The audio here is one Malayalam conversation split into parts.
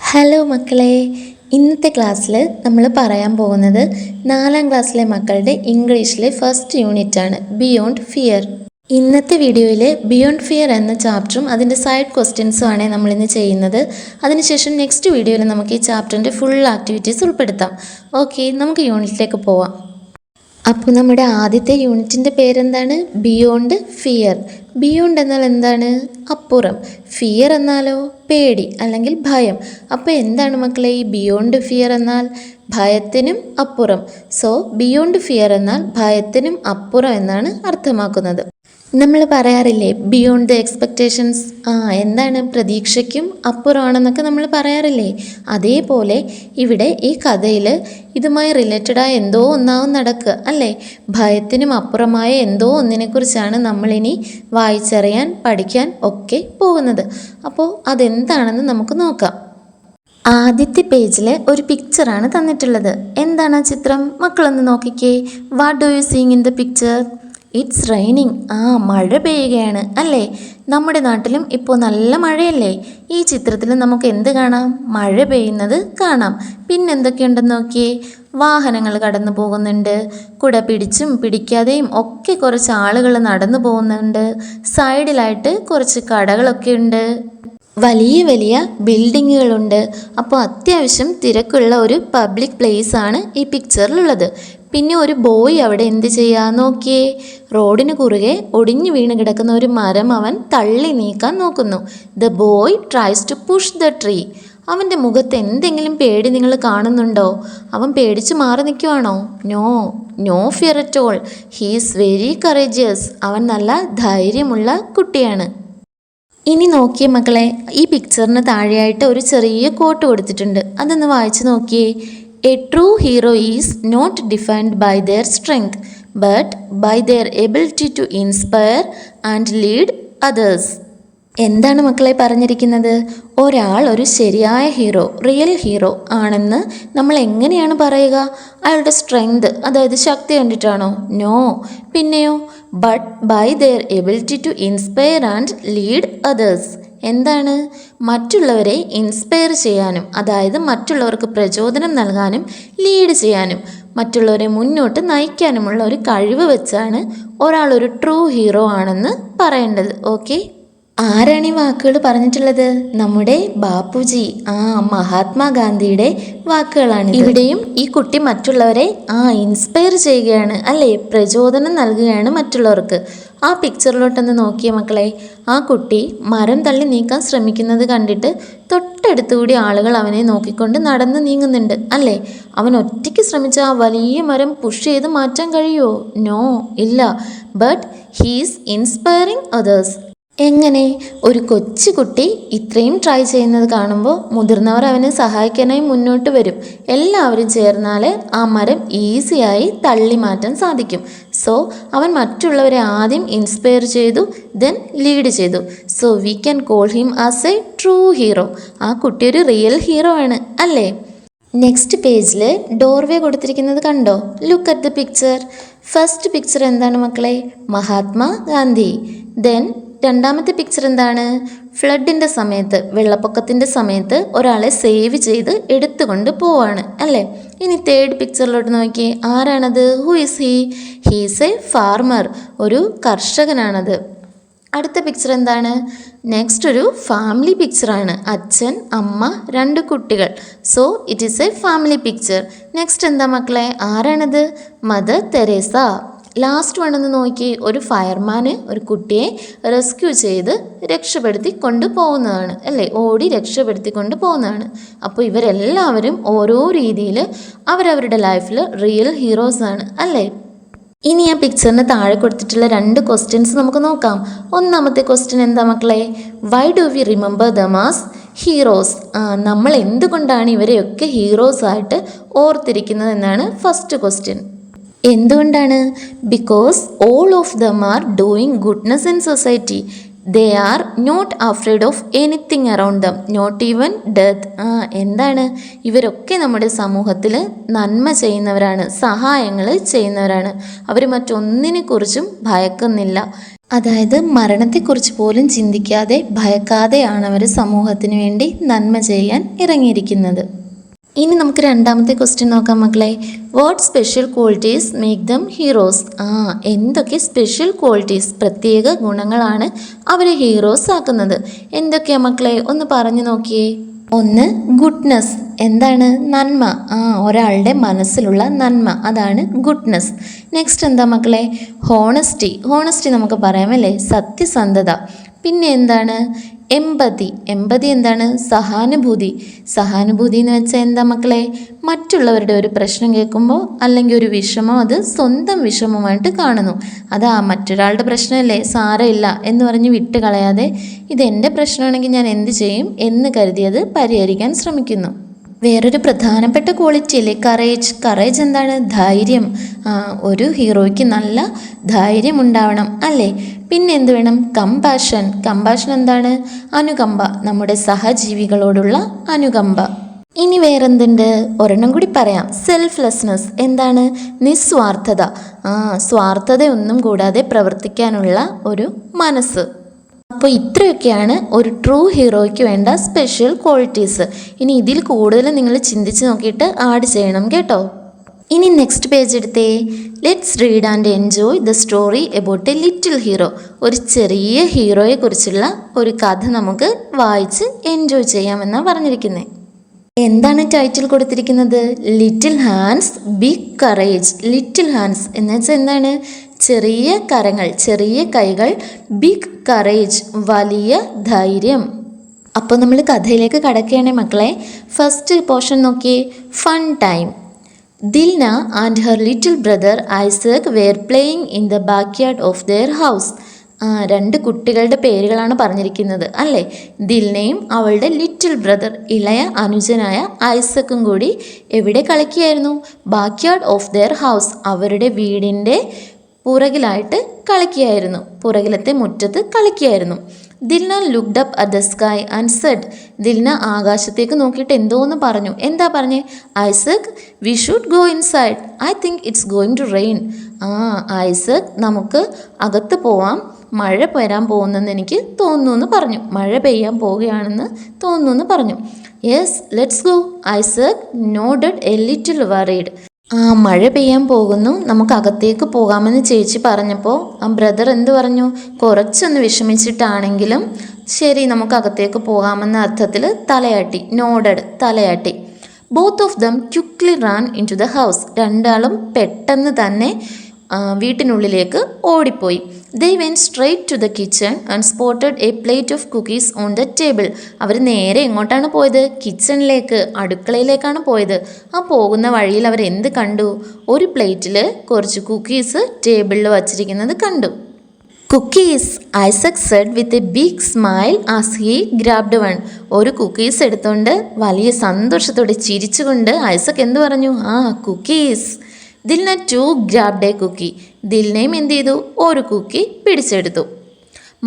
ഹലോ മക്കളെ, ഇന്നത്തെ ക്ലാസ്സിൽ നമ്മൾ പറയാൻ പോകുന്നത് 4ാം ക്ലാസ്സിലെ മക്കളുടെ ഇംഗ്ലീഷിലെ ഫസ്റ്റ് യൂണിറ്റാണ് ബിയോണ്ട് ഫിയർ. ഇന്നത്തെ വീഡിയോയിൽ ബിയോണ്ട് ഫിയർ എന്ന ചാപ്റ്ററും അതിൻ്റെ സൈഡ് ക്വസ്റ്റ്യൻസും ആണ് നമ്മളിന്ന് ചെയ്യുന്നത്. അതിനുശേഷം നെക്സ്റ്റ് വീഡിയോയിൽ നമുക്ക് ഈ ചാപ്റ്ററിൻ്റെ ഫുൾ ആക്ടിവിറ്റീസ് ഉൾപ്പെടുത്താം. ഓക്കെ, നമുക്ക് യൂണിറ്റിലേക്ക് പോവാം. അപ്പോൾ നമ്മുടെ ആദ്യത്തെ യൂണിറ്റിൻ്റെ പേരെന്താണ്? Beyond fear. ബിയോണ്ട് എന്നാൽ എന്താണ്? അപ്പുറം. ഫിയർ എന്നാലോ പേടി അല്ലെങ്കിൽ ഭയം. അപ്പോൾ എന്താണ് മക്കളെ ഈ ബിയോണ്ട് ഫിയർ എന്നാൽ? ഭയത്തിനും അപ്പുറം. സോ ബിയോണ്ട് ഫിയർ എന്നാൽ ഭയത്തിനും അപ്പുറം എന്നാണ് അർത്ഥമാക്കുന്നത്. നമ്മൾ പറയാറില്ലേ ബിയോണ്ട് ദ എക്സ്പെക്റ്റേഷൻസ്. എന്താണ്? പ്രതീക്ഷയ്ക്കും അപ്പുറമാണെന്നൊക്കെ നമ്മൾ പറയാറില്ലേ? അതേപോലെ ഇവിടെ ഈ കഥയിൽ ഇതുമായി റിലേറ്റഡായ എന്തോ ഒന്നാവും നടക്കുക അല്ലേ? ഭയത്തിനും അപ്പുറമായ എന്തോ ഒന്നിനെക്കുറിച്ചാണ് നമ്മളിനി വായിച്ചറിയാൻ പഠിക്കാൻ ഒക്കെ പോകുന്നത്. അപ്പോൾ അതെന്താണെന്ന് നമുക്ക് നോക്കാം. ആദ്യത്തെ പേജിൽ ഒരു പിക്ചറാണ് തന്നിട്ടുള്ളത്. എന്താണ് ആ ചിത്രം? മക്കളൊന്ന് നോക്കിക്കേ. What do you seeing in the picture? It's raining. മഴ പെയ്യുകയാണ് അല്ലേ? നമ്മുടെ നാട്ടിലും ഇപ്പോൾ നല്ല മഴയല്ലേ? ഈ ചിത്രത്തിൽ നമുക്ക് എന്ത് കാണാം? മഴ പെയ്യുന്നത് കാണാം. പിന്നെന്തൊക്കെയുണ്ടെന്ന് നോക്കിയേ. വാഹനങ്ങൾ കടന്നു പോകുന്നുണ്ട്. കുട പിടിച്ചും പിടിക്കാതെയും ഒക്കെ കുറച്ച് ആളുകൾ നടന്നു പോകുന്നുണ്ട്. സൈഡിലായിട്ട് കുറച്ച് കടകളൊക്കെ ഉണ്ട്. വലിയ വലിയ ബിൽഡിങ്ങുകളുണ്ട്. അപ്പോൾ അത്യാവശ്യം തിരക്കുള്ള ഒരു പബ്ലിക് പ്ലേസ് ആണ് ഈ പിക്ചറിലുള്ളത്. പിന്നെ ഒരു ബോയ് അവിടെ എന്ത് ചെയ്യാ നോക്കിയേ. റോഡിന് കുറുകെ ഒടിഞ്ഞു വീണ് കിടക്കുന്ന ഒരു മരം അവൻ തള്ളി നീക്കാൻ നോക്കുന്നു. The boy tries to push the tree. അവൻ്റെ മുഖത്ത് എന്തെങ്കിലും പേടി നിങ്ങൾ കാണുന്നുണ്ടോ? അവൻ പേടിച്ച് മാറി നിൽക്കുവാണോ? No fear at all. He is very courageous. അവൻ നല്ല ധൈര്യമുള്ള കുട്ടിയാണ്. ഇനി നോക്കിയേ മക്കളെ, ഈ പിക്ചറിന് താഴെയായിട്ട് ഒരു ചെറിയ കോട്ട് കൊടുത്തിട്ടുണ്ട്. അതൊന്ന് വായിച്ച് നോക്കിയേ. A true hero is not defined by their strength but by their ability to inspire and lead others. എന്താണ് മക്കളെ പറഞ്ഞിരിക്കുന്നത്? ഒരാൾ ഒരു ശരിയായ ഹീറോ, റിയൽ ഹീറോ ആണെന്ന് നമ്മൾ എങ്ങനെയാണ് പറയുക? അയാളുടെ സ്ട്രെങ്ത്, അതായത് ശക്തി കണ്ടിട്ടാണോ? നോ. പിന്നെയോ? But by their ability to inspire and lead others. എന്താണ്? മറ്റുള്ളവരെ ഇൻസ്പയർ ചെയ്യാനും, അതായത് മറ്റുള്ളവർക്ക് പ്രചോദനം നൽകാനും ലീഡ് ചെയ്യാനും മറ്റുള്ളവരെ മുന്നോട്ട് നയിക്കാനുമുള്ള ഒരു കഴിവ് വെച്ചാണ് ഒരാൾ ഒരു ട്രൂ ഹീറോ ആണെന്ന് പറയേണ്ടത്. ഓക്കെ, ആരാണ് ഈ വാക്കുകൾ പറഞ്ഞിട്ടുള്ളത്? നമ്മുടെ ബാപ്പുജി, മഹാത്മാഗാന്ധിയുടെ വാക്കുകളാണ്. ഇവിടെയും ഈ കുട്ടി മറ്റുള്ളവരെ ഇൻസ്പയർ ചെയ്യുകയാണ് അല്ലേ? പ്രചോദനം നൽകുകയാണ് മറ്റുള്ളവർക്ക്. ആ പിക്ചറിലോട്ടൊന്ന് നോക്കിയ മക്കളെ. ആ കുട്ടി മരം തള്ളി നീക്കാൻ ശ്രമിക്കുന്നത് കണ്ടിട്ട് തൊട്ടടുത്തുകൂടി ആളുകൾ അവനെ നോക്കിക്കൊണ്ട് നടന്ന് നീങ്ങുന്നുണ്ട് അല്ലേ? അവൻ ഒറ്റയ്ക്ക് ശ്രമിച്ച ആ വലിയ മരം പുഷ് ചെയ്ത് മാറ്റാൻ കഴിയുമോ? നോ, ഇല്ല. But he's inspiring others. എങ്ങനെ? ഒരു കൊച്ചുകുട്ടി ഇത്രയും ട്രൈ ചെയ്യുന്നത് കാണുമ്പോൾ മുതിർന്നവർ അവനെ സഹായിക്കാനായി മുന്നോട്ട് വരും. എല്ലാവരും ചേർന്നാൽ ആ മരം ഈസിയായി തള്ളി മാറ്റാൻ സാധിക്കും. സോ അവൻ മറ്റുള്ളവരെ ആദ്യം ഇൻസ്പയർ ചെയ്തു, ദെൻ ലീഡ് ചെയ്തു. So we can call him as A true hero. ആ കുട്ടി ഒരു റിയൽ ഹീറോ ആണ് അല്ലേ? നെക്സ്റ്റ് പേജിൽ ഡോർവേ കൊടുത്തിരിക്കുന്നത് കണ്ടോ? Look at the picture. First picture എന്താണ് മക്കളെ? മഹാത്മാഗാന്ധി. ദെൻ രണ്ടാമത്തെ പിക്ചർ എന്താണ്? ഫ്ലഡിൻ്റെ സമയത്ത്, വെള്ളപ്പൊക്കത്തിൻ്റെ സമയത്ത് ഒരാളെ സേവ് ചെയ്ത് എടുത്തുകൊണ്ട് പോവാണ് അല്ലേ? ഇനി തേർഡ് പിക്ചറിലോട്ട് നോക്കിയേ. ആരാണത്? Who is he? He's A farmer. ഒരു കർഷകനാണത്. അടുത്ത പിക്ചർ എന്താണ്? നെക്സ്റ്റ് ഒരു ഫാമിലി പിക്ചറാണ്. അച്ഛൻ, അമ്മ, 2 കുട്ടികൾ. So it is A family picture. Next എന്താ മക്കളെ? ആരാണത്? Mother Teresa. ലാസ്റ്റ് വേണമെന്ന് നോക്കി. ഒരു ഫയർമാന് ഒരു കുട്ടിയെ റെസ്ക്യൂ ചെയ്ത് രക്ഷപ്പെടുത്തി കൊണ്ട് പോകുന്നതാണ് അല്ലേ? ഓടി രക്ഷപ്പെടുത്തി കൊണ്ട് പോകുന്നതാണ്. അപ്പോൾ ഇവരെല്ലാവരും ഓരോ രീതിയിൽ അവരവരുടെ ലൈഫിൽ റിയൽ ഹീറോസ് ആണ് അല്ലേ? ഇനി ആ പിക്ചറിന് താഴെ കൊടുത്തിട്ടുള്ള 2 ക്വസ്റ്റ്യൻസ് നമുക്ക് നോക്കാം. ഒന്നാമത്തെ ക്വസ്റ്റ്യൻ എന്താ മക്കളെ? Why do we remember them as heroes? നമ്മൾ എന്തുകൊണ്ടാണ് ഇവരെയൊക്കെ ഹീറോസ് ആയിട്ട് ഓർത്തിരിക്കുന്നത് എന്നാണ് ഫസ്റ്റ് ക്വസ്റ്റ്യൻ. എന്തുകൊണ്ടാണ്? Because all of them are doing goodness in society. They are not afraid of anything around them, not even death. എന്താണ്? ഇവരൊക്കെ നമ്മുടെ സമൂഹത്തിൽ നന്മ ചെയ്യുന്നവരാണ്, സഹായങ്ങൾ ചെയ്യുന്നവരാണ്. അവർ മറ്റൊന്നിനെക്കുറിച്ചും ഭയക്കുന്നില്ല. അതായത് മരണത്തെക്കുറിച്ച് പോലും ചിന്തിക്കാതെ ഭയക്കാതെയാണ് അവർ സമൂഹത്തിന് വേണ്ടി നന്മ ചെയ്യാൻ ഇറങ്ങിയിരിക്കുന്നത്. ഇനി നമുക്ക് രണ്ടാമത്തെ ക്വസ്റ്റ്യൻ നോക്കാം മക്കളെ. What special qualities make them heroes? എന്തൊക്കെ സ്പെഷ്യൽ ക്വാളിറ്റീസ്, പ്രത്യേക ഗുണങ്ങളാണ് അവരെ ഹീറോസ് ആക്കുന്നത്? എന്തൊക്കെയാ മക്കളെ, ഒന്ന് പറഞ്ഞു നോക്കിയേ. ഒന്ന്, ഗുഡ്നെസ്. എന്താണ്? നന്മ. ഒരാളുടെ മനസ്സിലുള്ള നന്മ, അതാണ് ഗുഡ്നെസ്. നെക്സ്റ്റ് എന്താ മക്കളെ? ഹോണസ്റ്റി. ഹോണസ്റ്റി നമുക്ക് പറയാമല്ലേ, സത്യസന്ധത. പിന്നെ എന്താണ്? എമ്പതി. എമ്പതി എന്താണ്? സഹാനുഭൂതി. സഹാനുഭൂതി എന്ന് വെച്ചാൽ എന്താ മക്കളെ? മറ്റുള്ളവരുടെ ഒരു പ്രശ്നം കേൾക്കുമ്പോൾ അല്ലെങ്കിൽ ഒരു വിഷമം അത് സ്വന്തം വിഷമമായിട്ട് കാണുന്നു. അതാ മറ്റൊരാളുടെ പ്രശ്നമല്ലേ, സാരമില്ല എന്ന് പറഞ്ഞ് വിട്ട് കളയാതെ ഇതെൻ്റെ പ്രശ്നമാണെങ്കിൽ ഞാൻ എന്ത് ചെയ്യും എന്ന് കരുതിയത് പരിഹരിക്കാൻ ശ്രമിക്കുന്നു. വേറൊരു പ്രധാനപ്പെട്ട ക്വാളിറ്റി അല്ലേ കറേജ്. കറേജ് എന്താണ്? ധൈര്യം. ഒരു ഹീറോയ്ക്ക് നല്ല ധൈര്യം ഉണ്ടാവണം അല്ലേ. പിന്നെ എന്ത് വേണം? കമ്പാഷൻ. കമ്പാഷൻ എന്താണ്? അനുകമ്പ, നമ്മുടെ സഹജീവികളോടുള്ള അനുകമ്പ. ഇനി വേറെന്തുണ്ട്? ഒരെണ്ണം കൂടി പറയാം, സെൽഫ്ലെസ്നെസ്. എന്താണ്? നിസ്വാർത്ഥത. സ്വാർത്ഥതയൊന്നും കൂടാതെ പ്രവർത്തിക്കാനുള്ള ഒരു മനസ്സ്. അപ്പോൾ ഇത്രയൊക്കെയാണ് ഒരു ട്രൂ ഹീറോയ്ക്ക് വേണ്ട സ്പെഷ്യൽ ക്വാളിറ്റീസ്. ഇനി ഇതിൽ കൂടുതൽ നിങ്ങൾ ചിന്തിച്ച് നോക്കിയിട്ട് ആഡ് ചെയ്യണം കേട്ടോ. ഇനി നെക്സ്റ്റ് പേജ് എടുത്തേ. Let's read and enjoy the story about A little hero. ഒരു ചെറിയ ഹീറോയെ കുറിച്ചുള്ള ഒരു കഥ നമുക്ക് വായിച്ച് എൻജോയ് ചെയ്യാമെന്നാണ് പറഞ്ഞിരിക്കുന്നത്. എന്താണ് ടൈറ്റിൽ കൊടുത്തിരിക്കുന്നത്? Little hands big courage. Little hands എന്ന് വെച്ചാൽ എന്താണ്? ചെറിയ കരങ്ങൾ, ചെറിയ കൈകൾ. ബിഗ് കറേജ്, വലിയ ധൈര്യം. അപ്പോൾ നമ്മൾ കഥയിലേക്ക് കടക്കുകയാണേ മക്കളെ. ഫസ്റ്റ് പോർഷൻ നോക്കിയേ, fun time. Dilna and her little brother Isaac wear playing in the backyard of their house. രണ്ട് കുട്ടികളുടെ പേരുകളാണ് പറഞ്ഞിരിക്കുന്നത് അല്ലേ. ദിൽനയും അവളുടെ ലിറ്റിൽ ബ്രദർ, ഇളയ അനുജനായ ഐസക്കും കൂടി എവിടെ കളിക്കുകയായിരുന്നു? ബാക്ക്യാർഡ് ഓഫ് ദെയർ ഹൗസ്, അവരുടെ വീടിൻ്റെ പുറകിലായിട്ട് കളിക്കുകയായിരുന്നു, പുറകിലത്തെ മുറ്റത്ത് കളിക്കുകയായിരുന്നു. Dilna looked up at the sky and said. Dilna ആകാശത്തേക്ക് നോക്കിയിട്ട് എന്തോന്ന് പറഞ്ഞു. എന്താ പറഞ്ഞേ? Isaac, we should go inside, I think it's going to rain. Isaac, നമുക്ക് അകത്ത് പോവാം, മഴ വരാൻ പോകുന്നെന്ന് എനിക്ക് തോന്നുന്നു എന്ന് പറഞ്ഞു. മഴ പെയ്യാൻ പോവുകയാണെന്ന് തോന്നുന്നു എന്ന് പറഞ്ഞു. Yes, let's go, Isaac nodded A little worried. മഴ പെയ്യാൻ പോകുന്നു, നമുക്ക് അകത്തേക്ക് പോകാമെന്ന് ചേച്ചി പറഞ്ഞപ്പോൾ ബ്രദർ എന്ത് പറഞ്ഞു? കുറച്ചൊന്ന് വിഷമിച്ചിട്ടാണെങ്കിലും ശരി നമുക്ക് അകത്തേക്ക് പോകാമെന്ന അർത്ഥത്തിൽ തലയാട്ടി. നോഡഡ്, തലയാട്ടി. Both of them quickly ran into the house. രണ്ടാളും പെട്ടെന്ന് തന്നെ വീട്ടിനുള്ളിലേക്ക് ഓടിപ്പോയി. They went straight to the kitchen and spotted a plate of cookies on the table. അവർ നേരെ എങ്ങോട്ടാണ് പോയത്? കിച്ചണിലേക്ക്, അടുക്കളയിലേക്കാണ് പോയത്. പോകുന്ന വഴിയിൽ അവർ എന്ത് കണ്ടു? ഒരു പ്ലേറ്റിൽ കുറച്ച് കുക്കീസ് ടേബിളിൽ വച്ചിരിക്കുന്നത് കണ്ടു. Cookies, Isaac said with a big smile as he grabbed one. ഒരു കുക്കീസ് എടുത്തുകൊണ്ട് വലിയ സന്തോഷത്തോടെ ചിരിച്ചുകൊണ്ട് ഐസക് എന്ത് പറഞ്ഞു? Cookies. Dilna too grabbed a cookie. ദിൽനയും എന്ത് ചെയ്തു? ഒരു കുക്കി പിടിച്ചെടുത്തു.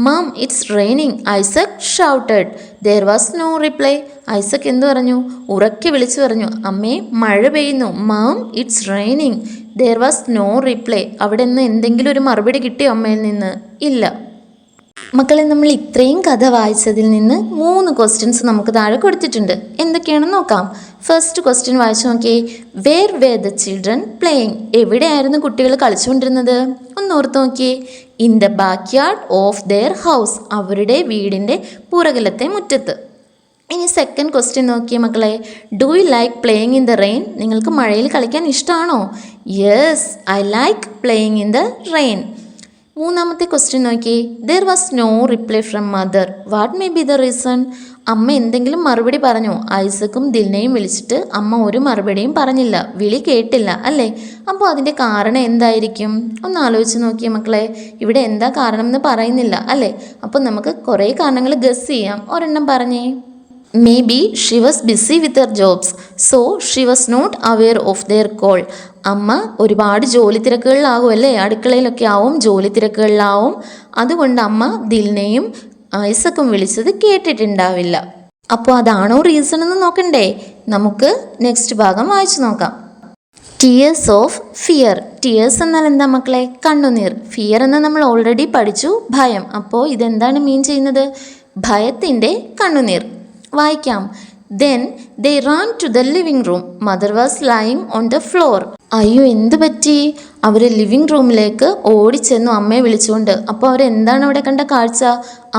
Mum, it's raining, Isaac shouted. There was no reply. Isaac എന്ത് പറഞ്ഞു? ഉറക്കെ വിളിച്ചു പറഞ്ഞു, അമ്മേ മഴ പെയ്യുന്നു. Mum, it's raining. There was no reply. അവിടെ നിന്ന് എന്തെങ്കിലും ഒരു മറുപടി കിട്ടിയോ അമ്മയിൽ നിന്ന്? ഇല്ല. മക്കളെ, നമ്മൾ ഇത്രയും കഥ വായിച്ചതിൽ നിന്ന് 3 ക്വസ്റ്റ്യൻസ് നമുക്ക് താഴെ കൊടുത്തിട്ടുണ്ട്. എന്തൊക്കെയാണെന്ന് നോക്കാം. ഫസ്റ്റ് ക്വസ്റ്റ്യൻ വായിച്ചു നോക്കിയേ. Where were the children playing? എവിടെയായിരുന്നു കുട്ടികൾ കളിച്ചുകൊണ്ടിരുന്നത്? ഒന്ന് ഓർത്ത് നോക്കിയേ. In the backyard of their house, അവരുടെ വീടിൻ്റെ പുറകിലത്തെ മുറ്റത്ത്. ഇനി സെക്കൻഡ് ക്വസ്റ്റ്യൻ നോക്കിയേ മക്കളെ. Do you like playing in the rain? നിങ്ങൾക്ക് മഴയിൽ കളിക്കാൻ ഇഷ്ടമാണോ? Yes, I like playing in the rain. മൂന്നാമത്തെ ക്വസ്റ്റ്യൻ നോക്കി. There was no reply from mother. What may be the reason? അമ്മ എന്തെങ്കിലും മറുപടി പറഞ്ഞോ? ഐസക്കും ദിൽനയും വിളിച്ചിട്ട് അമ്മ ഒരു മറുപടിയും പറഞ്ഞില്ല, വിളി കേട്ടില്ല അല്ലേ. അപ്പോൾ അതിൻ്റെ കാരണം എന്തായിരിക്കും? ഒന്ന് ആലോചിച്ച് നോക്കിയേ മക്കളെ. ഇവിടെ എന്താ കാരണം എന്ന് പറയുന്നില്ല അല്ലേ. അപ്പോൾ നമുക്ക് കുറേ കാരണങ്ങൾ ഗസ് ചെയ്യാം. ഒരെണ്ണം പറഞ്ഞേ. May be she was busy with her jobs, so she was not aware of their call. അമ്മ ഒരുപാട് ജോലി തിരക്കുകളിലാവും അല്ലേ, അടുക്കളയിലൊക്കെ ആവും, ജോലി തിരക്കുകളിലാവും. അതുകൊണ്ട് അമ്മ ദിൽനയും ഐസക്കും വിളിച്ചത് കേട്ടിട്ടുണ്ടാവില്ല. അപ്പോൾ അതാണോ റീസൺ എന്ന് നോക്കണ്ടേ? നമുക്ക് നെക്സ്റ്റ് ഭാഗം വായിച്ചു നോക്കാം. Tears of fear. ടിയേഴ്സ് എന്നാൽ എന്താ മക്കളെ? കണ്ണുനീർ. ഫിയർ എന്ന് നമ്മൾ ഓൾറെഡി പഠിച്ചു, ഭയം. അപ്പോൾ ഇതെന്താണ് മീൻ ചെയ്യുന്നത്? ഭയത്തിൻ്റെ കണ്ണുനീർ. വായിക്കാം. Then they ran to the living room. Mother was lying on the floor. അയ്യോ, എന്ത് പറ്റി? അവർ ലിവിങ് റൂമിലേക്ക് ഓടിച്ചെന്നു അമ്മയെ വിളിച്ചുകൊണ്ട്. അപ്പോൾ അവരെന്താണ് അവിടെ കണ്ട കാഴ്ച?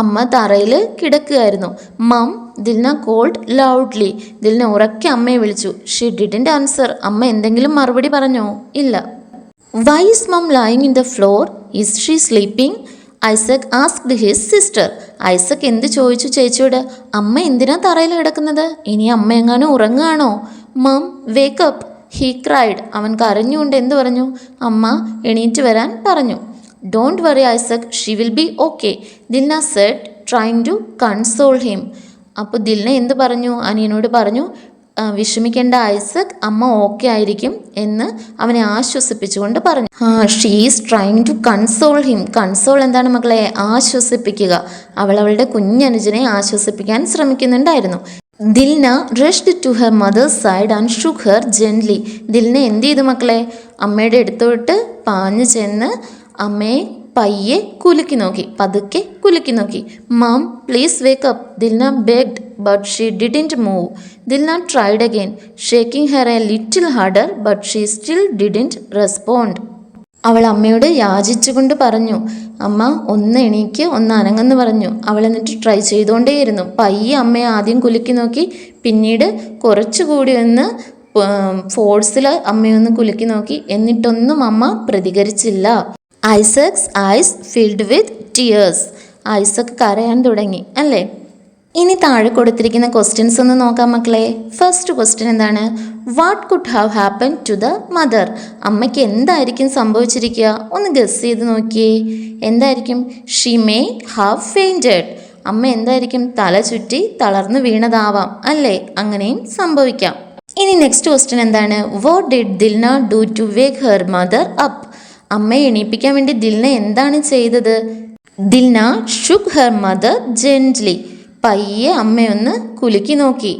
അമ്മ തറയിൽ കിടക്കുകയായിരുന്നു. Mum Dilna called loudly. Dilna ഉറക്കെ അമ്മയെ വിളിച്ചു. She didn't answer. അമ്മ എന്തെങ്കിലും മറുപടി പറഞ്ഞോ? ഇല്ല. Why is mum lying in the floor? Is she sleeping? Isaac asked his sister. Isaac എന്ത് ചോദിച്ചു ചേച്ചിയോട്? അമ്മ എന്തിനാ തറയിൽ കിടക്കുന്നത്? ഇനി അമ്മ എങ്ങാനും ഉറങ്ങുകയാണോ? Mum wake up, he cried. അവൻ കരഞ്ഞുകൊണ്ട് എന്ത് പറഞ്ഞു? അമ്മ എണീറ്റ് വരാൻ പറഞ്ഞു. Don't worry Isaac, she will be okay, Dilna said trying to console him. അപ്പോൾ ദിൽന എന്ത് പറഞ്ഞു? അനിയനോട് പറഞ്ഞു, വിഷമിക്കേണ്ട ഐസക്, അമ്മ ഓക്കെ ആയിരിക്കും എന്ന് അവനെ ആശ്വസിപ്പിച്ചുകൊണ്ട് പറഞ്ഞു. She is trying to console him. Console എന്താണ് മക്കളെ? ആശ്വസിപ്പിക്കുക. അവൾ അവളുടെ കുഞ്ഞനുജനെ ആശ്വസിപ്പിക്കാൻ ശ്രമിക്കുന്നുണ്ടായിരുന്നു. Dilna rushed to her mother's side and shook her gently. Dilna എന്ത് ചെയ്തു മക്കളെ? അമ്മയുടെ അടുത്തോട്ട് പാഞ്ഞു ചെന്ന് അമ്മയെ പയ്യെ കുലുക്കി നോക്കി, പതുക്കെ കുലുക്കി നോക്കി. Mum please wake up, Dilna begged, but she didn't move. Dilna tried again, shaking her a little harder, but she still didn't respond. അവൾ അമ്മയോട് യാചിച്ചുകൊണ്ട് പറഞ്ഞു, അമ്മ ഒന്ന് എണീക്ക്, ഒന്ന് അനങ്ങെന്ന് പറഞ്ഞു. അവൾ എന്നിട്ട് ട്രൈ ചെയ്തുകൊണ്ടേയിരുന്നു. പയ്യെ അമ്മയെ ആദ്യം കുലുക്കി നോക്കി, പിന്നീട് കുറച്ചുകൂടി ഒന്ന് ഫോഴ്സിൽ അമ്മയൊന്ന് കുലുക്കി നോക്കി. എന്നിട്ടൊന്നും അമ്മ പ്രതികരിച്ചില്ല. Isaac's eyes filled with tears. Isaac കരയാൻ തുടങ്ങി അല്ലേ? ഇനി താഴെ കൊടുത്തിരിക്കുന്ന ക്വസ്റ്റ്യൻസ് ഒന്ന് നോക്കാം മക്കളെ. ഫസ്റ്റ് ക്വസ്റ്റ്യൻ എന്താണ്? What could have happen to the mother? അമ്മയ്ക്ക് എന്തായിരിക്കും സംഭവിച്ചിരിക്കുക? ഒന്ന് ഗസ് ചെയ്ത് നോക്കിയേ. എന്തായിരിക്കും? She may have fainted. അമ്മ എന്തായിരിക്കും? തല ചുറ്റി തളർന്നു വീണതാവാം അല്ലേ? അങ്ങനെയും സംഭവിക്കാം. ഇനി നെക്സ്റ്റ് ക്വസ്റ്റ്യൻ എന്താണ്? What did Dilna do to wake her mother up? അമ്മയെ എണീപ്പിക്കാൻ വേണ്ടി ദിൽന എന്താണ് ചെയ്തത്? Dilna shook her mother gently. പയ്യെ അമ്മയൊന്ന് കുലുക്കി നോക്കി.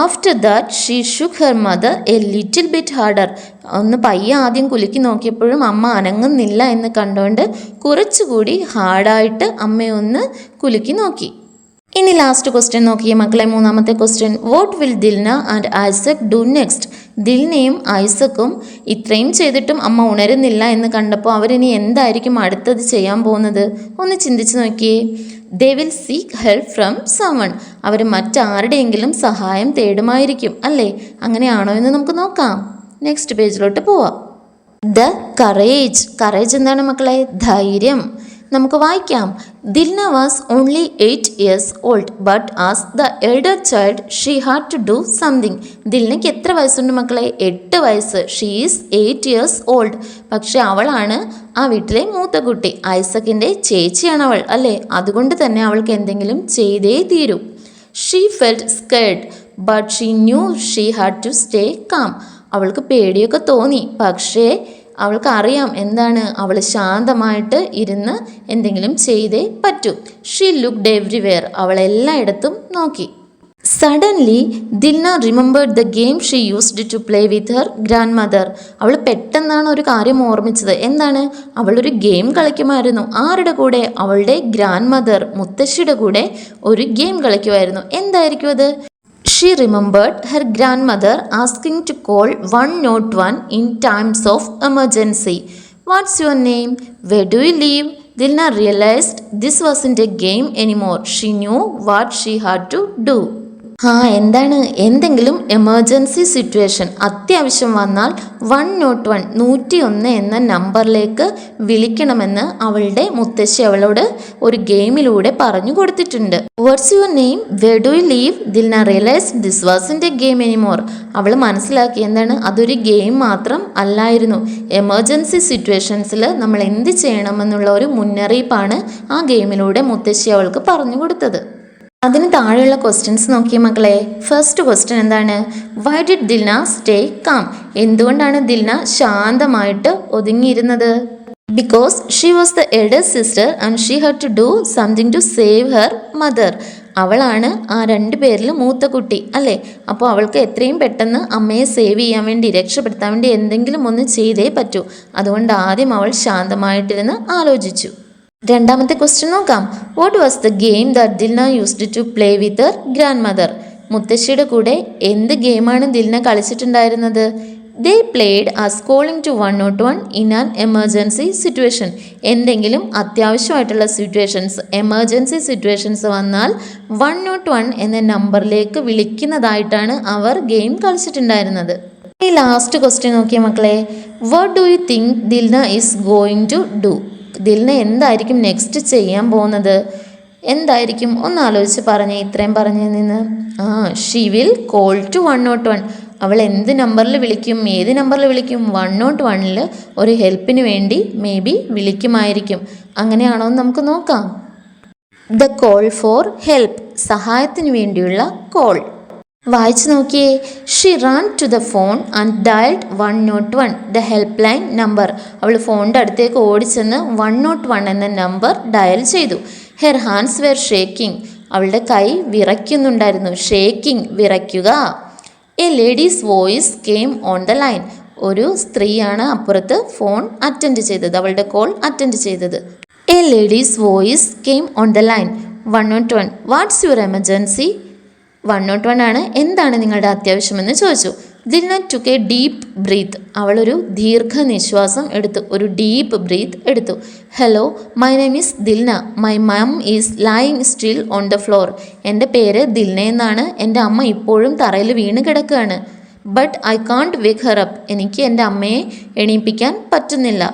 After that she shook her mother a little bit harder. ഒന്ന് പയ്യെ ആദ്യം കുലുക്കി നോക്കിയപ്പോഴും അമ്മ അനങ്ങുന്നില്ല എന്ന് കണ്ടുകൊണ്ട് കുറച്ചുകൂടി ഹാർഡായിട്ട് അമ്മയൊന്ന് കുലുക്കി നോക്കി. ഇനി ലാസ്റ്റ് ക്വസ്റ്റ്യൻ നോക്കിയേ മക്കളെ, മൂന്നാമത്തെ question. What will Dilna and Isaac do next? ദിൽനയും ഐസക്കും ഇത്രയും ചെയ്തിട്ടും അമ്മ ഉണരുന്നില്ല എന്ന് കണ്ടപ്പോൾ അവരിനി എന്തായിരിക്കും അടുത്തത് ചെയ്യാൻ പോകുന്നത്? ഒന്ന് ചിന്തിച്ച് നോക്കിയേ. They will seek help from someone. അവർ മറ്റാരുടെയെങ്കിലും സഹായം തേടുമായിരിക്കും അല്ലേ? അങ്ങനെയാണോ എന്ന് നമുക്ക് നോക്കാം. നെക്സ്റ്റ് പേജിലോട്ട് പോവാം. The courage. കറേജ് എന്താണ് മക്കളെ? ധൈര്യം. നമുക്ക് വായിക്കാം. Dilna was only 8 years old, but as the elder child she had to do something. ദിൽനയ്ക്ക് എത്ര വയസ്സുണ്ട് മക്കളെ? 8 വയസ്സ്. She is 8 years old. പക്ഷെ അവളാണ് ആ വീട്ടിലെ മൂത്ത കുട്ടി. ഐസക്കിൻ്റെ ചേച്ചിയാണ് അവൾ അല്ലേ? അതുകൊണ്ട് തന്നെ അവൾക്ക് എന്തെങ്കിലും ചെയ്തേ തീരൂ. She felt scared, but she knew she had to stay calm. അവൾക്ക് പേടിയൊക്കെ തോന്നി, പക്ഷേ അവൾക്ക് അറിയാം എന്താണ്, അവൾ ശാന്തമായിട്ട് ഇരുന്ന് എന്തെങ്കിലും ചെയ്തേ പറ്റൂ. She looked everywhere. അവൾ എല്ലായിടത്തും നോക്കി. Suddenly Dilna remembered the game she used to play with her grandmother. അവൾ പെട്ടെന്നാണ് ഒരു കാര്യം ഓർമ്മിച്ചത്. എന്താണ്? അവളൊരു ഗെയിം കളിക്കുമായിരുന്നു. ആരുടെ കൂടെ? അവളുടെ ഗ്രാൻഡ് മദർ, മുത്തശ്ശിയുടെ കൂടെ ഒരു ഗെയിം കളിക്കുമായിരുന്നു. എന്തായിരിക്കും അത്? She remembered her grandmother asking to call 101 in times of emergency. What's your name? Where do you live? Dilna realized this wasn't a game anymore. She knew what she had to do. എന്താണ്? എന്തെങ്കിലും എമർജൻസി സിറ്റുവേഷൻ, അത്യാവശ്യം വന്നാൽ 101 101 എന്ന നമ്പറിലേക്ക് വിളിക്കണമെന്ന് അവളുടെ മുത്തശ്ശി അവളോട് ഒരു ഗെയിമിലൂടെ പറഞ്ഞു കൊടുത്തിട്ടുണ്ട്. What's your name? Where do you live? Dilna realised this wasn't a game anymore. അവൾ മനസ്സിലാക്കി എന്താണ്, അതൊരു ഗെയിം മാത്രം അല്ലായിരുന്നു. എമർജൻസി സിറ്റുവേഷൻസിൽ നമ്മൾ എന്ത് ചെയ്യണമെന്നുള്ള ഒരു മുന്നറിയിപ്പാണ് ആ ഗെയിമിലൂടെ മുത്തശ്ശി അവൾക്ക് പറഞ്ഞു കൊടുത്തത്. അതിന് താഴെയുള്ള ക്വസ്റ്റ്യൻസ് നോക്കിയ മക്കളെ. ഫസ്റ്റ് ക്വസ്റ്റ്യൻ എന്താണ്? Why did Dilna stay calm? എന്തുകൊണ്ടാണ് ദിൽന ശാന്തമായിട്ട് ഒതുങ്ങിയിരുന്നത്? Because she was the elder sister and she had to do something to save her mother. അവളാണ് ആ 2 പേരിൽ മൂത്ത കുട്ടി അല്ലേ? അപ്പോൾ അവൾക്ക് എത്രയും പെട്ടെന്ന് അമ്മയെ സേവ് ചെയ്യാൻ വേണ്ടി, രക്ഷപ്പെടുത്താൻ വേണ്ടി എന്തെങ്കിലും ഒന്ന് ചെയ്തേ പറ്റൂ. അതുകൊണ്ട് ആദ്യം അവൾ ശാന്തമായിട്ടിരുന്ന് ആലോചിച്ചു. രണ്ടാമത്തെ ക്വസ്റ്റ്യൻ നോക്കാം. What was the game that Dilna used to play with her grandmother? മുത്തശ്ശിയുടെ കൂടെ എന്ത് ഗെയിമാണ് Dilna കളിച്ചിട്ടുണ്ടായിരുന്നത്? They played as calling to 101 in an emergency situation. എന്തെങ്കിലും അത്യാവശ്യമായിട്ടുള്ള സിറ്റുവേഷൻസ്, എമർജൻസി സിറ്റുവേഷൻസ് വന്നാൽ 101 എന്ന നമ്പറിലേക്ക് വിളിക്കുന്നതായിട്ടാണ് അവർ ഗെയിം കളിച്ചിട്ടുണ്ടായിരുന്നത്. ഈ ലാസ്റ്റ് ക്വസ്റ്റ്യൻ നോക്കിയ മക്കളെ. What do you think Dilna is going to do? Dilna എന്തായിരിക്കും നെക്സ്റ്റ് ചെയ്യാൻ പോകുന്നത്? എന്തായിരിക്കും? ഒന്ന് ആലോചിച്ച് പറഞ്ഞേ. ഇത്രയും പറഞ്ഞു നിന്ന്. She will call to 101. അവൾ എന്ത് നമ്പറിൽ വിളിക്കും? ഏത് നമ്പറിൽ വിളിക്കും? 101 ഒരു ഹെൽപ്പിന് വേണ്ടി മേ ബി വിളിക്കുമായിരിക്കും. അങ്ങനെയാണോ എന്ന് നമുക്ക് നോക്കാം. ദ കോൾ ഫോർ ഹെൽപ്പ്, സഹായത്തിന് വേണ്ടിയുള്ള കോൾ. വായിച്ചു നോക്കിയേ. She ran to the phone and dialled 101, the help line number. അവൾ ഫോണിൻ്റെ അടുത്തേക്ക് ഓടിച്ചെന്ന് 101 എന്ന നമ്പർ ഡയൽ ചെയ്തു. ഹെർ ഹാൻഡ്സ് വെർ ഷേക്കിംഗ്, അവളുടെ കൈ വിറയ്ക്കുന്നുണ്ടായിരുന്നു. ഷേക്കിംഗ്, വിറയ്ക്കുക. A lady's voice came on the line, ഒരു സ്ത്രീയാണ് അപ്പുറത്ത് ഫോൺ അറ്റൻഡ് ചെയ്തത്, അവളുടെ കോൾ അറ്റൻഡ് ചെയ്തത്. A lady's voice came on the line. 101, what's your emergency? 101 ആണ്. എന്താണ് നിങ്ങളുടെ അത്യാവശ്യമെന്ന് ചോദിച്ചു. Dilna took A deep breath, അവളൊരു ദീർഘനിശ്വാസം എടുത്തു, ഒരു ഡീപ്പ് ബ്രീത്ത് എടുത്തു. Hello, my name is Dilna, my mum is lying still on the floor. എൻ്റെ പേര് ദിൽന എന്നാണ്, എൻ്റെ അമ്മ ഇപ്പോഴും തറയിൽ വീണ് കിടക്കുകയാണ്. But I can't wake Har up, എനിക്ക് എൻ്റെ അമ്മയെ എണീപ്പിക്കാൻ പറ്റുന്നില്ല.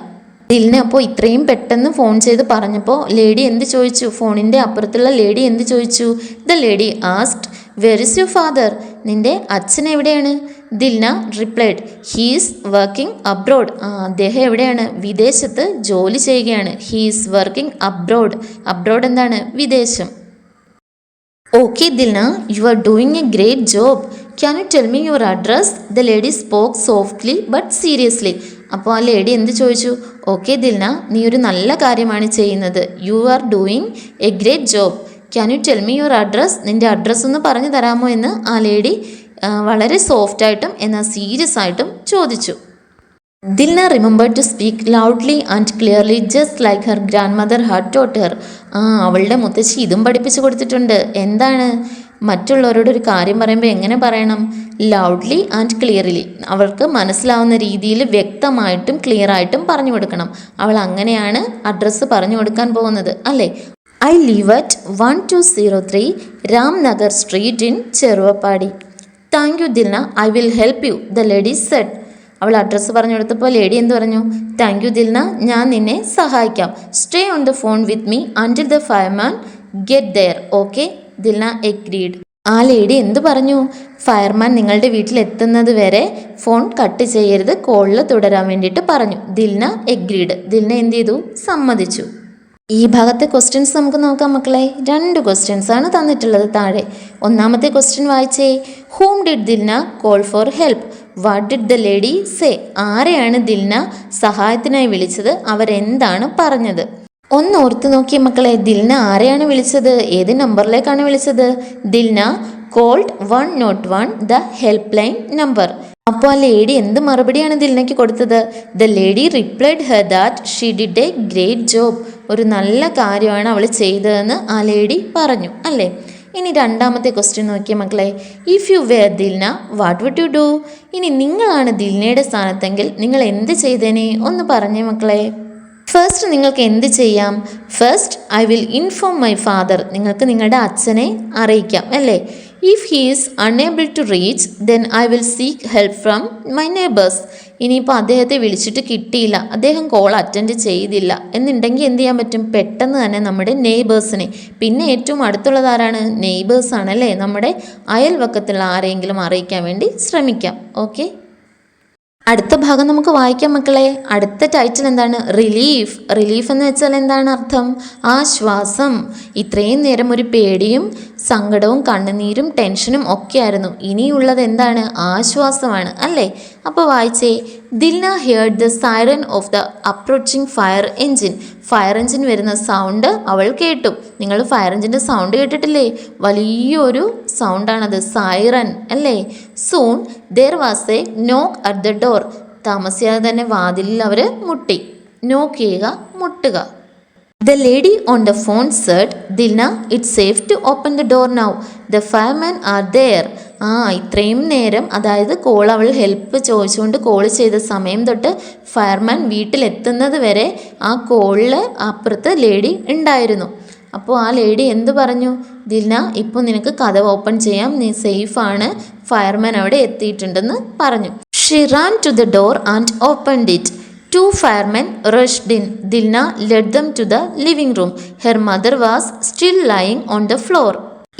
ദിൽന അപ്പോൾ ഇത്രയും പെട്ടെന്ന് ഫോൺ ചെയ്ത് പറഞ്ഞപ്പോൾ ലേഡി എന്ത് ചോദിച്ചു? ഫോണിൻ്റെ അപ്പുറത്തുള്ള ലേഡി എന്ത് ചോദിച്ചു? The lady asked, where is your father? നിൻ്റെ അച്ഛൻ എവിടെയാണ്? Dilna replied, he's working abroad. അദ്ദേഹം എവിടെയാണ്? വിദേശത്ത് ജോലി ചെയ്യുകയാണ്. He's working abroad. അബ്രോഡ് എന്താണ്? വിദേശം. Okay Dilna, you are doing a great job. Can you tell me your address? The lady spoke softly but seriously. അപ്പോൾ ആ ലേഡി എന്ത് ചോദിച്ചു? ഓക്കെ ദിൽന, നീ ഒരു നല്ല കാര്യമാണ് ചെയ്യുന്നത്. U are doing a great job. Can you tell me your address? നിൻ്റെ അഡ്രസ്സ് ഒന്ന് പറഞ്ഞു തരാമോ എന്ന് ആ ലേഡി വളരെ സോഫ്റ്റായിട്ടും എന്നാൽ സീരിയസ് ആയിട്ടും ചോദിച്ചു. Dilna remembered to speak loudly and clearly just like her grandmother had taught her. അവളുടെ മുത്തശ്ശി ഇതും പഠിപ്പിച്ചു കൊടുത്തിട്ടുണ്ട്. എന്താണ്? മറ്റുള്ളവരോട് ഒരു കാര്യം പറയുമ്പോൾ എങ്ങനെ പറയണം? ലൗഡ്ലി ആൻഡ് ക്ലിയർലി, അവൾക്ക് മനസ്സിലാവുന്ന രീതിയിൽ വ്യക്തമായിട്ടും ക്ലിയർ ആയിട്ടും പറഞ്ഞു കൊടുക്കണം. അവൾ അങ്ങനെയാണ് അഡ്രസ്സ് പറഞ്ഞു കൊടുക്കാൻ പോകുന്നത് അല്ലേ? I leave at 1203 Ramnagar street in Cheruvappady. Thank you Dilna, I will help you, the lady said. അവൾ അഡ്രസ്സ് പറഞ്ഞു കൊടുത്തപ്പോൾ ലേഡി എന്ത് പറഞ്ഞു? താങ്ക് യു ദിൽന, ഞാൻ നിന്നെ സഹായിക്കാം. Stay on the phone with me until the fireman get there. Okay, Dilna agreed. ആ ലേഡി എന്ത് പറഞ്ഞു? ഫയർമാൻ നിങ്ങളുടെ വീട്ടിലെത്തുന്നത് വരെ ഫോൺ കട്ട് ചെയ്യരുത്, കോളിൽ തുടരാൻ വേണ്ടിയിട്ട് പറഞ്ഞു. ദിൽന എഗ്രീഡ്. ദിൽന എന്ത് ചെയ്തു? സമ്മതിച്ചു. ഈ ഭാഗത്തെ ക്വസ്റ്റ്യൻസ് നമുക്ക് നോക്കാം മക്കളെ. 2 ക്വസ്റ്റ്യൻസ് ആണ് തന്നിട്ടുള്ളത് താഴെ. ഒന്നാമത്തെ ക്വസ്റ്റ്യൻ വായിച്ചേ. Whom did Dilna call for help? What did the lady say? ആരെയാണ് ദിൽന സഹായത്തിനായി വിളിച്ചത്? അവരെന്താണ് പറഞ്ഞത്? ഒന്ന് ഓർത്ത് നോക്കിയ മക്കളെ. ദിൽന ആരെയാണ് വിളിച്ചത്? ഏത് നമ്പറിലേക്കാണ് വിളിച്ചത്? Dilna called 101, the help line number. അപ്പോൾ ആ ലേഡി എന്ത് മറുപടിയാണ് ദിൽനയ്ക്ക് കൊടുത്തത്? The lady replied her that she did a great job. ഒരു നല്ല കാര്യമാണ് അവൾ ചെയ്തതെന്ന് ആ ലേഡി പറഞ്ഞു അല്ലേ? ഇനി രണ്ടാമത്തെ ക്വസ്റ്റ്യൻ നോക്കിയ മക്കളെ. If you were Dilna what would you do? ഇനി നിങ്ങളാണ് ദിൽനയുടെ സ്ഥാനത്തെങ്കിൽ നിങ്ങൾ എന്ത് ചെയ്തേനെ? ഒന്ന് പറഞ്ഞേ മക്കളെ. ഫസ്റ്റ് നിങ്ങൾക്ക് എന്ത് ചെയ്യാം? First I will inform my father. നിങ്ങൾക്ക് നിങ്ങളുടെ അച്ഛനെ അറിയിക്കാം അല്ലേ? If he is unable to reach then I will seek help from my neighbours. ഇനിയിപ്പോൾ അദ്ദേഹത്തെ വിളിച്ചിട്ട് കിട്ടിയില്ല, അദ്ദേഹം കോൾ അറ്റൻഡ് ചെയ്തില്ല എന്നുണ്ടെങ്കിൽ എന്ത് ചെയ്യാൻ പറ്റും? പെട്ടെന്ന് തന്നെ നമ്മുടെ നെയ്ബേഴ്സിനെ, പിന്നെ ഏറ്റവും അടുത്തുള്ളത് ആരാണ്? നെയ്ബേഴ്സാണ് അല്ലേ? നമ്മുടെ അയൽവക്കത്തുള്ള ആരെങ്കിലും അറിയിക്കാൻ വേണ്ടി ശ്രമിക്കാം. ഓക്കെ, അടുത്ത ഭാഗം നമുക്ക് വായിക്കാം മക്കളെ. അടുത്ത ടൈറ്റിൽ എന്താണ്? റിലീഫ്. റിലീഫ് എന്ന് വെച്ചാൽ എന്താണ് അർത്ഥം? ആശ്വാസം. ഇത്രയും നേരം ഒരു പേടിയും സങ്കടവും കണ്ണുനീരും ടെൻഷനും ഒക്കെയായിരുന്നു. ഇനിയുള്ളത് എന്താണ്? ആശ്വാസമാണ് അല്ലേ? അപ്പോൾ വായിച്ചേ. Dilna heard the siren of the approaching fire engine. Fire engine വരുന്ന സൗണ്ട് അവൾ കേട്ടു. നിങ്ങൾ ഫയർ എൻജിൻ്റെ സൗണ്ട് കേട്ടിട്ടില്ലേ? വലിയൊരു സൗണ്ടാണത്, സൈറൻ അല്ലേ? സൂൺ ദർ വാസ് എ നോക്ക് അറ്റ് ദ ഡോർ. താമസിയാതെ തന്നെ വാതിലിൽ അവർ മുട്ടി. നോക്ക് ചെയ്യുക, മുട്ടുക. The lady on the phone said, Dilna, it's safe to open the door now. The firemen are there. ഇത്രയും നേരം, അതായത് കോൾ അവൾ ഹെൽപ്പ് ചോദിച്ചുകൊണ്ട് കോൾ ചെയ്ത സമയം തൊട്ട് ഫയർമാൻ വീട്ടിലെത്തുന്നത് വരെ ആ കോളിൽ അപ്പുറത്ത് ലേഡി ഉണ്ടായിരുന്നു. അപ്പോൾ ആ ലേഡി എന്ത് പറഞ്ഞു? ദിൽന, ഇപ്പോൾ നിനക്ക് കഥ ഓപ്പൺ ചെയ്യാം, നീ സേഫാണ്, ഫയർമാൻ അവിടെ എത്തിയിട്ടുണ്ടെന്ന് പറഞ്ഞു. She ran to the door and opened it. Two firemen rushed in. Dilna led them to the living room. Her mother was still lying on the floor.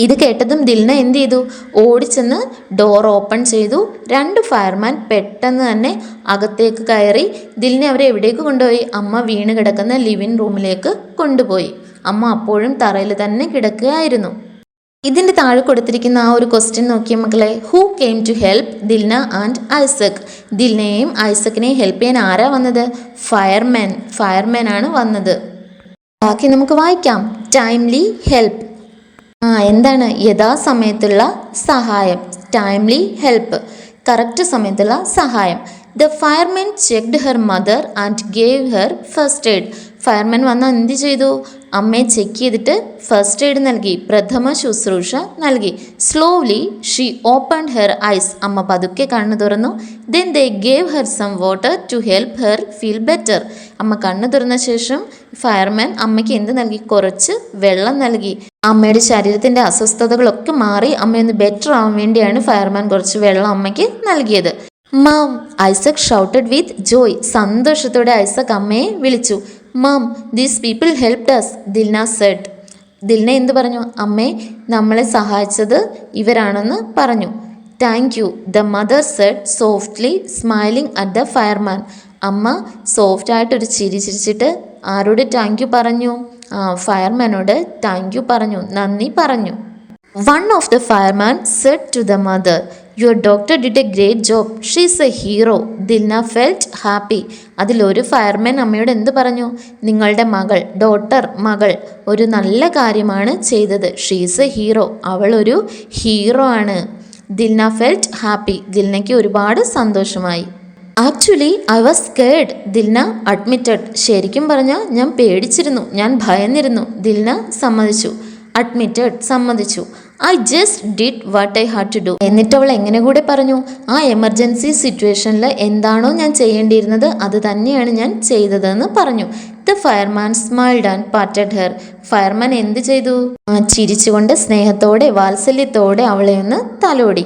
ഇത് കേട്ടതും ദിൽന എന്ത് ചെയ്തു? ഓടിച്ചെന്ന് ഡോർ ഓപ്പൺ ചെയ്തു. 2 ഫയർമാൻ പെട്ടെന്ന് തന്നെ അകത്തേക്ക് കയറി. ദിൽനെ അവരെ എവിടേക്ക് കൊണ്ടുപോയി? അമ്മ വീണ് കിടക്കുന്ന ലിവിങ് റൂമിലേക്ക് കൊണ്ടുപോയി. അമ്മ അപ്പോഴും തറയിൽ തന്നെ കിടക്കുകയായിരുന്നു. ഇതിൻ്റെ താഴെ കൊടുത്തിരിക്കുന്ന ആ ഒരു ക്വസ്റ്റ്യൻ നോക്കിയ മക്കളെ. Who came to help Dilna and Isaac? ദിൽനയെയും ഐസക്കിനെയും ഹെൽപ്പ് ചെയ്യാൻ ആരാ വന്നത്? ഫയർമാൻ ആണ് വന്നത്. ബാക്കി നമുക്ക് വായിക്കാം. Timely help. എന്താണ്? യഥാസമയത്തുള്ള സഹായം. ടൈംലി ഹെൽപ്പ്, കറക്റ്റ് സമയത്തുള്ള സഹായം. The fireman checked her mother and gave her first aid. Fireman വന്ന് എന്ത് ചെയ്തു? അമ്മയെ ചെക്ക് ചെയ്തിട്ട് ഫസ്റ്റ് എയ്ഡ് നൽകി, പ്രഥമ ശുശ്രൂഷ നൽകി. Slowly she opened her eyes. അമ്മ പതുക്കെ കണ്ണു തുറന്നു. Then they gave her some water to help her feel better. അമ്മ കണ്ണു തുറന്ന ശേഷം ഫയർമാൻ അമ്മയ്ക്ക് എന്ത് നൽകി? കുറച്ച് വെള്ളം നൽകി. അമ്മയുടെ ശരീരത്തിൻ്റെ അസ്വസ്ഥതകളൊക്കെ മാറി അമ്മയൊന്ന് ബെറ്റർ ആവാൻ വേണ്ടിയാണ് ഫയർമാൻ കുറച്ച് വെള്ളം അമ്മയ്ക്ക് നൽകിയത്. Mom, Isaac shouted with joy. സന്തോഷത്തോടെ ഐസക് അമ്മയെ വിളിച്ചു. Mom, these people helped us, Dilna said. Dilna എന്ത് പറഞ്ഞു? അമ്മേ, നമ്മളെ സഹായിച്ചത് ഇവരാണെന്ന് പറഞ്ഞു. Thank you, the mother said softly smiling at the fireman. അമ്മ സോഫ്റ്റായിട്ടൊരു ചിരി ചിരിച്ചിട്ട് ആരോട് താങ്ക് യു പറഞ്ഞു? ഫയർമാനോട് താങ്ക് യു പറഞ്ഞു, നന്ദി പറഞ്ഞു. One of the firemen said to the mother, your doctor did a great job. She's a hero. Dilna felt happy. അതിലൊരു ഫയർമാൻ അമ്മയോട് എന്ത് പറഞ്ഞു? നിങ്ങളുടെ മകൾ ഒരു നല്ല കാര്യമാണ് ചെയ്തത്. She's A hero. അവൾ ഒരു ഹീറോ ആണ്. Dilna felt happy. ദിൽനയ്ക്ക് ഒരുപാട് സന്തോഷമായി. Actually I was scared, Dilna admitted. ശരിക്കും പറഞ്ഞാൽ ഞാൻ പേടിച്ചിരുന്നു, ഞാൻ ഭയന്നിരുന്നു. ദിൽന സമ്മതിച്ചു. അഡ്മിറ്റഡ്, സമ്മതിച്ചു. I just did what I had to do. എന്നിട്ട് അവൾ എങ്ങനെ കൂടെ പറഞ്ഞു? ആ എമർജൻസി സിറ്റുവേഷനിൽ എന്താണോ ഞാൻ ചെയ്യേണ്ടിയിരുന്നത് അത് തന്നെയാണ് ഞാൻ ചെയ്തതെന്ന് പറഞ്ഞു. The fireman smiled and patted her. Fireman എന്ത് ചെയ്തു? ചിരിച്ചുകൊണ്ട് സ്നേഹത്തോടെ വാത്സല്യത്തോടെ അവളെ ഒന്ന് തലോടി.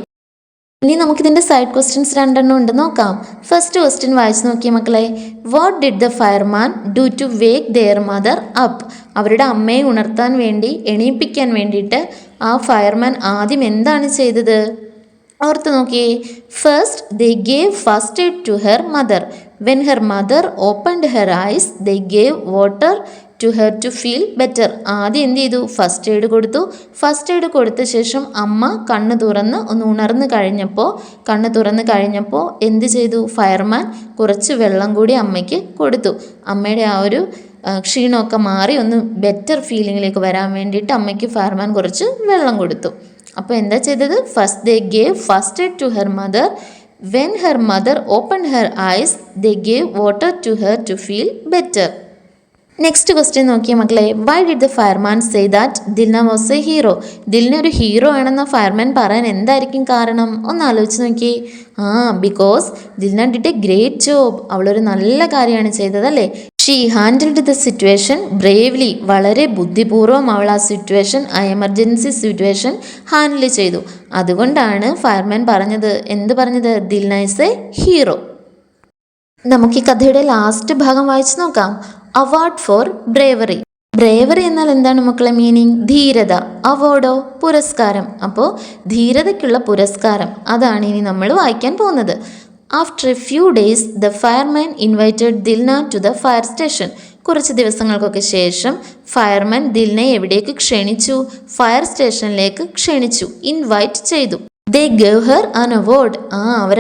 ഇനി നമുക്കിതിൻ്റെ സൈഡ് ക്വസ്റ്റ്യൻസ് 2 ഉണ്ട്, നോക്കാം. ഫസ്റ്റ് ക്വസ്റ്റ്യൻ വായിച്ച് നോക്കിയ മക്കളെ. What did the fireman do to wake their mother up? അവരുടെ അമ്മയെ ഉണർത്താൻ വേണ്ടി, എണീപ്പിക്കാൻ വേണ്ടിയിട്ട് ആ ഫയർമാൻ ആദ്യം എന്താണ് ചെയ്തത്? ഓർത്ത് നോക്കിയേ. First they gave first aid to her mother. When her mother opened her eyes they gave water to her to feel better. ആദ്യം എന്ത് ചെയ്തു? ഫസ്റ്റ് എയ്ഡ് കൊടുത്തു. ഫസ്റ്റ് എയ്ഡ് കൊടുത്ത ശേഷം അമ്മ കണ്ണ് തുറന്ന് ഒന്ന് ഉണർന്നു കഴിഞ്ഞപ്പോൾ എന്ത് ചെയ്തു? ഫയർമാൻ കുറച്ച് വെള്ളം കൂടി അമ്മയ്ക്ക് കൊടുത്തു. അമ്മയുടെ ആ ഒരു ക്ഷീണമൊക്കെ മാറി ഒന്ന് ബെറ്റർ ഫീലിങ്ങിലേക്ക് വരാൻ വേണ്ടിയിട്ട് അമ്മയ്ക്ക് ഫയർമാൻ കുറച്ച് വെള്ളം കൊടുത്തു. അപ്പോൾ എന്താ ചെയ്തത്? First they gave first aid to her mother. When her mother opened her eyes they gave water to her to feel better. Next question നോക്കിയ മക്കളെ. Why did the fireman say that Dilna was a hero? Dilna ഒരു ഹീറോ ആണെന്ന ഫയർമാൻ പറയാൻ എന്തായിരിക്കും കാരണം? ഒന്ന് ആലോചിച്ച് നോക്കിയേ. Because Dilna did a great job. അവളൊരു നല്ല കാര്യമാണ് ചെയ്തതല്ലേ. She handled the situation bravely. വളരെ ബുദ്ധിപൂർവ്വം അവൾ ആ സിറ്റുവേഷൻ, ആ എമർജൻസി സിറ്റുവേഷൻ ഹാൻഡിൽ ചെയ്തു. അതുകൊണ്ടാണ് ഫയർമാൻ പറഞ്ഞത്, എന്ത് പറഞ്ഞത്? Dilna is A hero. നമുക്ക് ഈ കഥയുടെ ലാസ്റ്റ് ഭാഗം വായിച്ചു നോക്കാം. Award for bravery. ബ്രേവറി എന്നാൽ എന്താണ് മക്കളെ മീനിങ്? ധീരത. അവാർഡോ? പുരസ്കാരം. അപ്പോൾ ധീരതയ്ക്കുള്ള പുരസ്കാരം, അതാണ് ഇനി നമ്മൾ വായിക്കാൻ പോകുന്നത്. After a few days the fireman invited Dilna to the fire station. കുറച്ച് ദിവസങ്ങൾക്കൊക്കെ ശേഷം ഫയർമാൻ ദിൽനെ എവിടേക്ക് ക്ഷണിച്ചു? ഫയർ സ്റ്റേഷനിലേക്ക് ക്ഷണിച്ചു, ഇൻവൈറ്റ് ചെയ്തു. They gave her an award.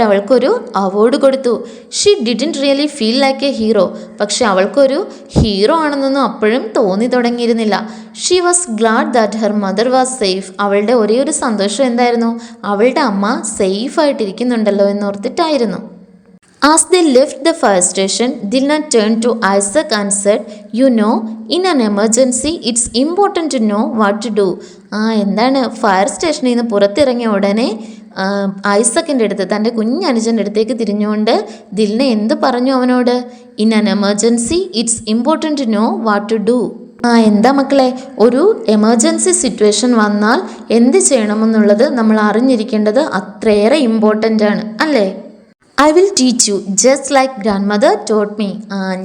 അവൾക്കൊരു അവാർഡ് കൊടുത്തു. She didn't really feel like a hero. പക്ഷെ അവൾക്കൊരു ഹീറോ ആണെന്നൊന്നും അപ്പോഴും തോന്നി തുടങ്ങിയിരുന്നില്ല. She was glad that her mother was safe. അവളുടെ ഒരേ ഒരു സന്തോഷം എന്തായിരുന്നു? അവളുടെ അമ്മ സേഫ് ആയിട്ടിരിക്കുന്നുണ്ടല്ലോ എന്നോർത്തിട്ടായിരുന്നു. As they left the fire station, Dilna turned to Isaac and said, "You know, in an emergency, it's important to know what to do." എന്താണ്? ഫയർ സ്റ്റേഷനിൽ നിന്ന് പുറത്തിറങ്ങിയ ഉടനെ ഐസക്കിൻ്റെ അടുത്ത്, തൻ്റെ കുഞ്ഞനുജൻ്റെ അടുത്തേക്ക് തിരിഞ്ഞുകൊണ്ട് ദിൽന എന്ത് പറഞ്ഞു അവനോട്? In an emergency it's important to know what to do. എന്താ മക്കളെ, ഒരു എമർജൻസി സിറ്റുവേഷൻ വന്നാൽ എന്ത് ചെയ്യണമെന്നുള്ളത് നമ്മൾ അറിഞ്ഞിരിക്കേണ്ടത് അത്രയേറെ ഇമ്പോർട്ടൻ്റ് ആണ്, അല്ലേ? I will teach you just like grand mother taught me.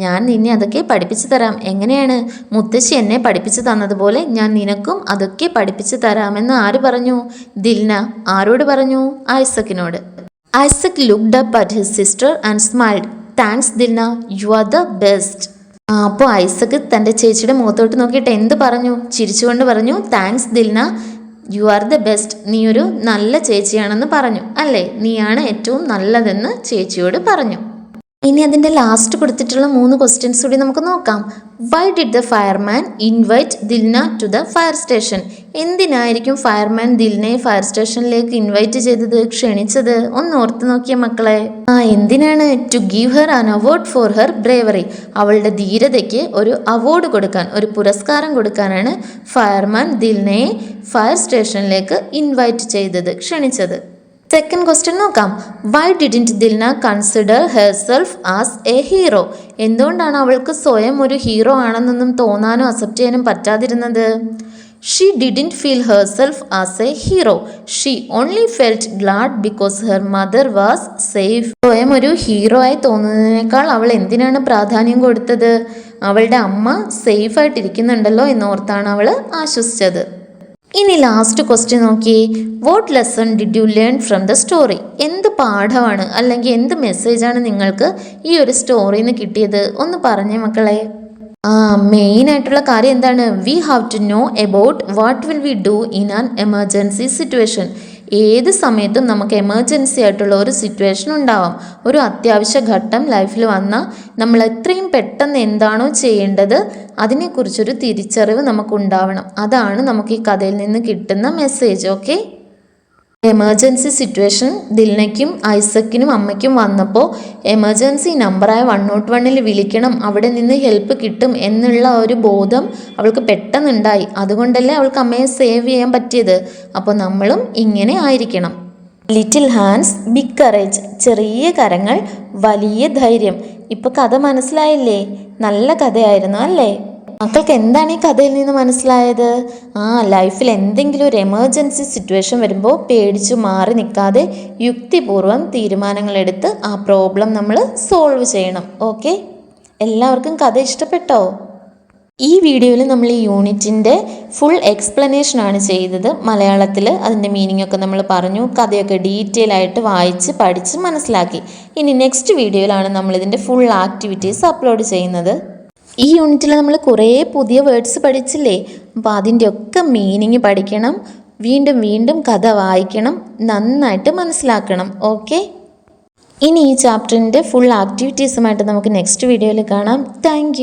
ഞാൻ നിന്നെ അതൊക്കെ പഠിപ്പിച്ചു തരാം. എങ്ങനെയാണ്? മുത്തശ്ശി എന്നെ പഠിപ്പിച്ചു തന്നതുപോലെ ഞാൻ നിനക്കും അതൊക്കെ പഠിപ്പിച്ചു തരാമെന്ന് ആര് പറഞ്ഞു? ദിൽന ആരോട് പറഞ്ഞു? ഐസക്കിനോട്. Isaac looked up at his sister and smiled. Thanks Dilna, you are the best. അപ്പോൾ ഐസക് തൻ്റെ ചേച്ചിയുടെ മുഖത്തോട്ട് നോക്കിയിട്ട് എന്ത് പറഞ്ഞു? ചിരിച്ചുകൊണ്ട് പറഞ്ഞു, thanks Dilna, you are the best. നീ ഒരു നല്ല ചേച്ചിയാണെന്ന് പറഞ്ഞു, അല്ലേ? നീയാണ് ഏറ്റവും നല്ലതെന്ന് ചേച്ചിയോട് പറഞ്ഞു. ഇനി അതിൻ്റെ ലാസ്റ്റ് കൊടുത്തിട്ടുള്ള 3 ക്വസ്റ്റ്യൻസ് കൂടി നമുക്ക് നോക്കാം. Why did the fireman invite Dilna to the fire station? എന്തിനായിരിക്കും ഫയർമാൻ ദിൽനയെ ഫയർ സ്റ്റേഷനിലേക്ക് ഇൻവൈറ്റ് ചെയ്തത്, ക്ഷണിച്ചത്? ഒന്ന് ഓർത്ത് നോക്കിയ മക്കളെ. എന്തിനാണ്? To give her an award for her bravery. അവളുടെ ധീരതയ്ക്ക് ഒരു അവാർഡ് കൊടുക്കാൻ, ഒരു പുരസ്കാരം കൊടുക്കാനാണ് ഫയർമാൻ ദിൽനയെ ഫയർ സ്റ്റേഷനിലേക്ക് ഇൻവൈറ്റ് ചെയ്തത്, ക്ഷണിച്ചത്. സെക്കൻഡ് ക്വസ്റ്റ്യൻ നോക്കാം. Why didn't Dilna consider herself as a hero? എന്തുകൊണ്ടാണ് അവൾക്ക് സ്വയം ഒരു ഹീറോ ആണെന്നൊന്നും തോന്നാനോ അക്സെപ്റ്റ് ചെയ്യാനും പറ്റാതിരുന്നത്? She didn't feel herself as a hero. She only felt glad because her mother was safe. സ്വയം ഒരു ഹീറോ ആയി തോന്നുന്നതിനേക്കാൾ അവൾ എന്തിനാണ് പ്രാധാന്യം കൊടുത്തത്? അവളുടെ അമ്മ സേഫ് ആയിട്ടിരിക്കുന്നുണ്ടല്ലോ എന്നോർത്താണ് അവൾ ആശ്വസിച്ചത്. ഇനി ലാസ്റ്റ് ക്വസ്റ്റ്യൻ നോക്കിയേ. What lesson did you learn from the story? എന്ത് പാഠമാണ് അല്ലെങ്കിൽ എന്ത് മെസ്സേജാണ് നിങ്ങൾക്ക് ഈ ഒരു സ്റ്റോറിയിൽ നിന്ന് കിട്ടിയത്? ഒന്ന് പറഞ്ഞേ മക്കളെ. മെയിനായിട്ടുള്ള കാര്യം എന്താണ്? We have to know about what will we do in an emergency situation. ഏത് സമയത്തും നമുക്ക് എമർജൻസി ആയിട്ടുള്ള ഒരു സിറ്റുവേഷൻ ഉണ്ടാവാം. ഒരു അത്യാവശ്യ ഘട്ടം ലൈഫിൽ വന്നാൽ നമ്മൾ എത്രയും പെട്ടെന്ന് എന്താണോ ചെയ്യേണ്ടത് അതിനെക്കുറിച്ചൊരു തിരിച്ചറിവ് നമുക്കുണ്ടാവണം. അതാണ് നമുക്ക് ഈ കഥയിൽ നിന്ന് കിട്ടുന്ന മെസ്സേജ്. ഓക്കെ, എമർജൻസി സിറ്റുവേഷൻ ദിൽനയ്ക്കും ഐസക്കിനും അമ്മയ്ക്കും വന്നപ്പോൾ എമർജൻസി നമ്പറായ 101 വിളിക്കണം, അവിടെ നിന്ന് ഹെൽപ്പ് കിട്ടും എന്നുള്ള ഒരു ബോധം അവൾക്ക് പെട്ടെന്നുണ്ടായി. അതുകൊണ്ടല്ലേ അവൾക്ക് അമ്മയെ സേവ് ചെയ്യാൻ പറ്റിയത്. അപ്പോൾ നമ്മളും ഇങ്ങനെ ആയിരിക്കണം. Little hands big courage. ചെറിയ കരങ്ങൾ വലിയ ധൈര്യം. ഇപ്പോൾ കഥ മനസ്സിലായില്ലേ? നല്ല കഥയായിരുന്നു അല്ലേ? മക്കൾക്ക് എന്താണ് ഈ കഥയിൽ നിന്ന് മനസ്സിലായത്? ലൈഫിൽ എന്തെങ്കിലും ഒരു എമർജൻസി സിറ്റുവേഷൻ വരുമ്പോൾ പേടിച്ചു മാറി നിൽക്കാതെ യുക്തിപൂർവ്വം തീരുമാനങ്ങളെടുത്ത് ആ പ്രോബ്ലം നമ്മൾ സോൾവ് ചെയ്യണം. ഓക്കെ, എല്ലാവർക്കും കഥ ഇഷ്ടപ്പെട്ടോ? ഈ വീഡിയോയിൽ നമ്മൾ ഈ യൂണിറ്റിൻ്റെ ഫുൾ എക്സ്പ്ലനേഷനാണ് ചെയ്തത്. മലയാളത്തിൽ അതിൻ്റെ മീനിങ് ഒക്കെ നമ്മൾ പറഞ്ഞു, കഥയൊക്കെ ഡീറ്റെയിൽ ആയിട്ട് വായിച്ച് പഠിച്ച് മനസ്സിലാക്കി. ഇനി നെക്സ്റ്റ് വീഡിയോയിലാണ് നമ്മളിതിൻ്റെ ഫുൾ ആക്ടിവിറ്റീസ് അപ്ലോഡ് ചെയ്യുന്നത്. ഈ യൂണിറ്റിൽ നമ്മൾ കുറേ പുതിയ വേർഡ്സ് പഠിച്ചില്ലേ? അപ്പോൾ അതിൻ്റെയൊക്കെ മീനിങ് പഠിക്കണം, വീണ്ടും വീണ്ടും കഥ വായിക്കണം, നന്നായിട്ട് മനസ്സിലാക്കണം. ഓക്കെ, ഇനി ഈ ചാപ്റ്ററിൻ്റെ ഫുൾ ആക്ടിവിറ്റീസുമായിട്ട് നമുക്ക് നെക്സ്റ്റ് വീഡിയോയിൽ കാണാം. താങ്ക്